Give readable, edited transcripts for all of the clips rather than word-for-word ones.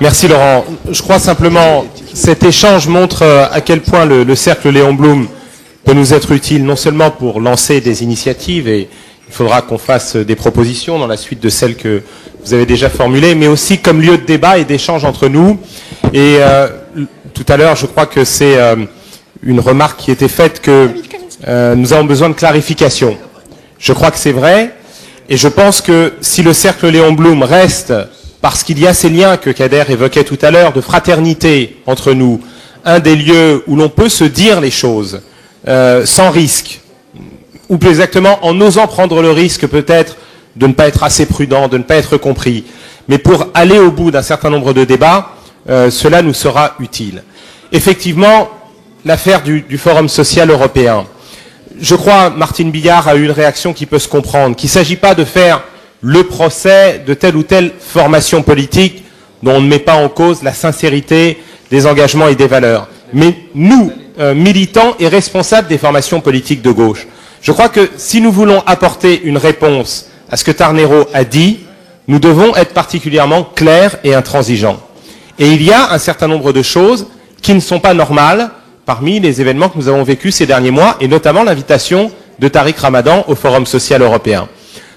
Merci Laurent. Je crois simplement cet échange montre à quel point le cercle Léon Blum peut nous être utile, non seulement pour lancer des initiatives, et il faudra qu'on fasse des propositions dans la suite de celles que vous avez déjà formulées, mais aussi comme lieu de débat et d'échange entre nous. Et tout à l'heure, je crois que c'est une remarque qui était faite que nous avons besoin de clarification. Je crois que c'est vrai, et je pense que si le cercle Léon Blum reste, parce qu'il y a ces liens que Kader évoquait tout à l'heure, de fraternité entre nous, un des lieux où l'on peut se dire les choses sans risque, ou plus exactement en osant prendre le risque peut-être de ne pas être assez prudent, de ne pas être compris, mais pour aller au bout d'un certain nombre de débats, cela nous sera utile. Effectivement, l'affaire du Forum social européen. Je crois, Martine Billard a eu une réaction qui peut se comprendre, qu'il ne s'agit pas de faire le procès de telle ou telle formation politique dont on ne met pas en cause la sincérité des engagements et des valeurs. Mais nous, militants et responsables des formations politiques de gauche, je crois que si nous voulons apporter une réponse à ce que Tarnero a dit, nous devons être particulièrement clairs et intransigeants. Et il y a un certain nombre de choses qui ne sont pas normales parmi les événements que nous avons vécus ces derniers mois, et notamment l'invitation de Tariq Ramadan au Forum social européen.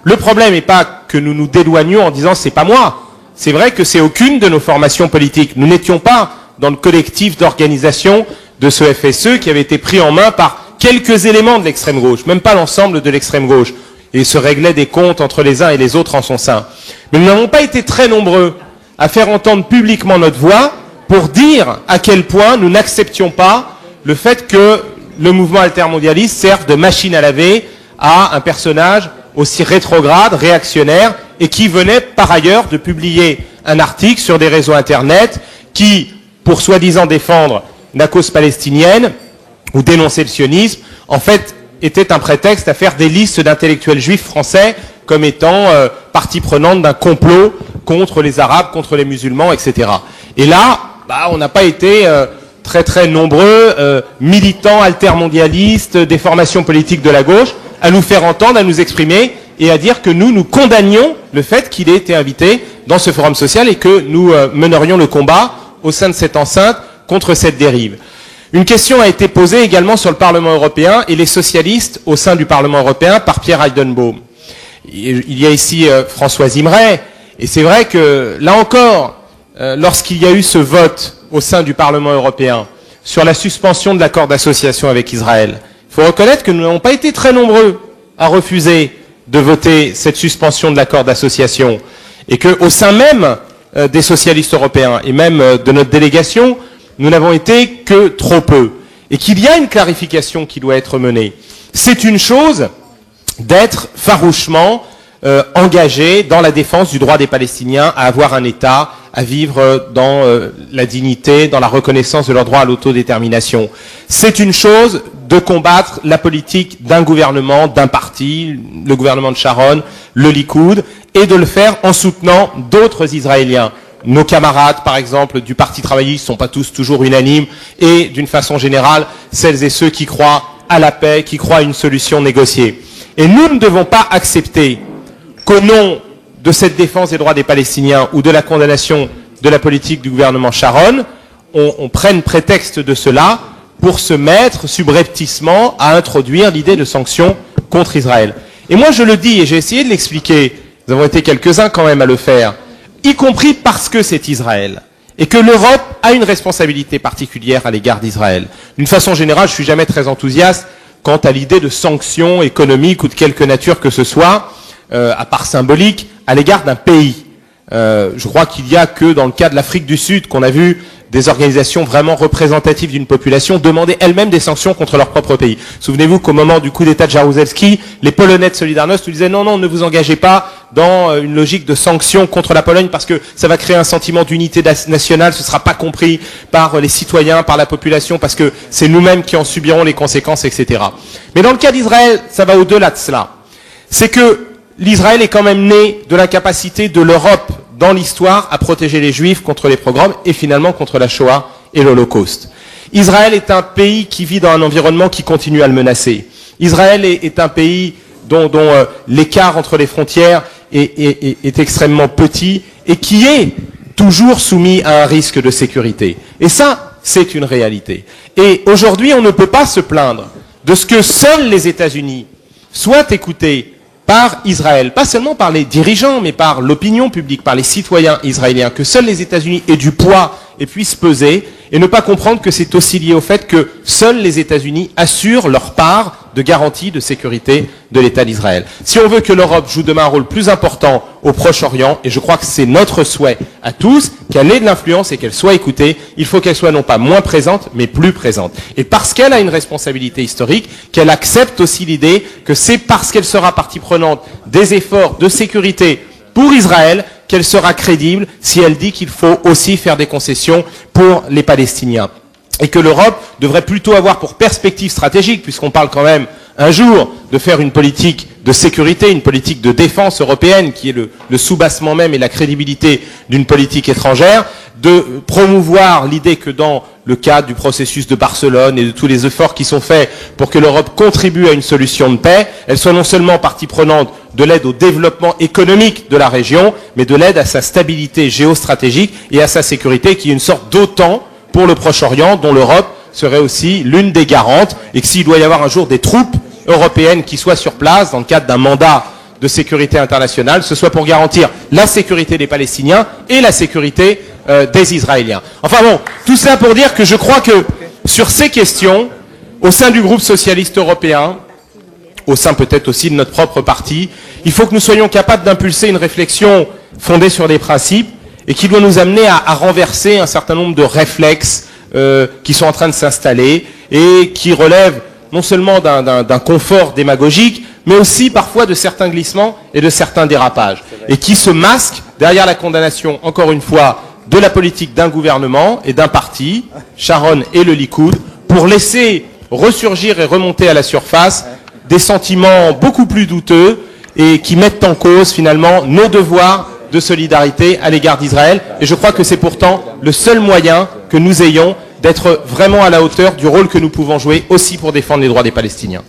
Le problème n'est pas que nous nous déloignions en disant « c'est pas moi ». C'est vrai que c'est aucune de nos formations politiques. Nous n'étions pas dans le collectif d'organisation de ce FSE qui avait été pris en main par quelques éléments de l'extrême gauche, même pas l'ensemble de l'extrême gauche, et se réglait des comptes entre les uns et les autres en son sein. Mais nous n'avons pas été très nombreux à faire entendre publiquement notre voix pour dire à quel point nous n'acceptions pas le fait que le mouvement altermondialiste serve de machine à laver à un personnage aussi rétrograde, réactionnaire, et qui venait par ailleurs de publier un article sur des réseaux Internet qui, pour soi-disant défendre la cause palestinienne ou dénoncer le sionisme, en fait, était un prétexte à faire des listes d'intellectuels juifs français comme étant partie prenante d'un complot contre les Arabes, contre les musulmans, etc. Et là, on n'a pas été très nombreux, militants, altermondialistes, des formations politiques de la gauche, à nous faire entendre, à nous exprimer et à dire que nous condamnions le fait qu'il ait été invité dans ce forum social et que nous menerions le combat au sein de cette enceinte contre cette dérive. Une question a été posée également sur le Parlement européen et les socialistes au sein du Parlement européen par Pierre Heidenbaum. Il y a ici Françoise Imray, et c'est vrai que, là encore, lorsqu'il y a eu ce vote au sein du Parlement européen sur la suspension de l'accord d'association avec Israël, il faut reconnaître que nous n'avons pas été très nombreux à refuser de voter cette suspension de l'accord d'association, et qu'au sein même des socialistes européens et même de notre délégation, nous n'avons été que trop peu, et qu'il y a une clarification qui doit être menée. C'est une chose d'être farouchement engagé dans la défense du droit des Palestiniens à avoir un État, à vivre dans la dignité, dans la reconnaissance de leur droit à l'autodétermination. C'est une chose de combattre la politique d'un gouvernement, d'un parti, le gouvernement de Sharon, le Likoud, et de le faire en soutenant d'autres Israéliens. Nos camarades, par exemple, du Parti travailliste, ne sont pas tous toujours unanimes, et d'une façon générale, celles et ceux qui croient à la paix, qui croient à une solution négociée. Et nous ne devons pas accepter qu'au nom de cette défense des droits des Palestiniens ou de la condamnation de la politique du gouvernement Sharon, on prenne prétexte de cela pour se mettre subrepticement à introduire l'idée de sanctions contre Israël. Et moi je le dis, et j'ai essayé de l'expliquer, nous avons été quelques-uns quand même à le faire, y compris parce que c'est Israël, et que l'Europe a une responsabilité particulière à l'égard d'Israël. D'une façon générale, je ne suis jamais très enthousiaste quant à l'idée de sanctions économiques ou de quelque nature que ce soit, à part symbolique, à l'égard d'un pays. Je crois qu'il n'y a que dans le cas de l'Afrique du Sud qu'on a vu des organisations vraiment représentatives d'une population demander elles-mêmes des sanctions contre leur propre pays. Souvenez-vous qu'au moment du coup d'État de Jaruzelski, les Polonais de Solidarność nous disaient non, ne vous engagez pas dans une logique de sanctions contre la Pologne parce que ça va créer un sentiment d'unité nationale, ce ne sera pas compris par les citoyens, par la population, parce que c'est nous-mêmes qui en subirons les conséquences, etc. Mais dans le cas d'Israël, ça va au-delà de cela. C'est que l'Israël est quand même né de l'incapacité de l'Europe dans l'histoire à protéger les Juifs contre les pogroms et finalement contre la Shoah et l'Holocauste. Israël est un pays qui vit dans un environnement qui continue à le menacer. Israël est un pays dont l'écart entre les frontières est extrêmement petit et qui est toujours soumis à un risque de sécurité. Et ça, c'est une réalité. Et aujourd'hui, on ne peut pas se plaindre de ce que seuls les États-Unis soient écoutés par Israël, pas seulement par les dirigeants, mais par l'opinion publique, par les citoyens israéliens, que seuls les États-Unis aient du poids et puissent peser, et ne pas comprendre que c'est aussi lié au fait que seuls les États-Unis assurent leur part de garantie de sécurité de l'État d'Israël. Si on veut que l'Europe joue demain un rôle plus important au Proche-Orient, et je crois que c'est notre souhait à tous, qu'elle ait de l'influence et qu'elle soit écoutée, il faut qu'elle soit non pas moins présente, mais plus présente. Et parce qu'elle a une responsabilité historique, qu'elle accepte aussi l'idée que c'est parce qu'elle sera partie prenante des efforts de sécurité pour Israël qu'elle sera crédible si elle dit qu'il faut aussi faire des concessions pour les Palestiniens. Et que l'Europe devrait plutôt avoir pour perspective stratégique, puisqu'on parle quand même un jour de faire une politique de sécurité, une politique de défense européenne, qui est le soubassement même et la crédibilité d'une politique étrangère, de promouvoir l'idée que dans le cadre du processus de Barcelone et de tous les efforts qui sont faits pour que l'Europe contribue à une solution de paix, elle soit non seulement partie prenante de l'aide au développement économique de la région, mais de l'aide à sa stabilité géostratégique et à sa sécurité, qui est une sorte d'OTAN pour le Proche-Orient, dont l'Europe serait aussi l'une des garantes, et que s'il doit y avoir un jour des troupes européennes qui soient sur place dans le cadre d'un mandat de sécurité internationale, ce soit pour garantir la sécurité des Palestiniens et la sécurité des Israéliens. Enfin bon, tout cela pour dire que je crois que sur ces questions, au sein du groupe socialiste européen, au sein peut-être aussi de notre propre parti, il faut que nous soyons capables d'impulser une réflexion fondée sur des principes et qui doit nous amener à renverser un certain nombre de réflexes qui sont en train de s'installer et qui relèvent non seulement d'un confort démagogique, mais aussi parfois de certains glissements et de certains dérapages, et qui se masquent derrière la condamnation, encore une fois, de la politique d'un gouvernement et d'un parti, Sharon et le Likoud, pour laisser ressurgir et remonter à la surface des sentiments beaucoup plus douteux et qui mettent en cause finalement nos devoirs de solidarité à l'égard d'Israël. Et je crois que c'est pourtant le seul moyen que nous ayons d'être vraiment à la hauteur du rôle que nous pouvons jouer aussi pour défendre les droits des Palestiniens.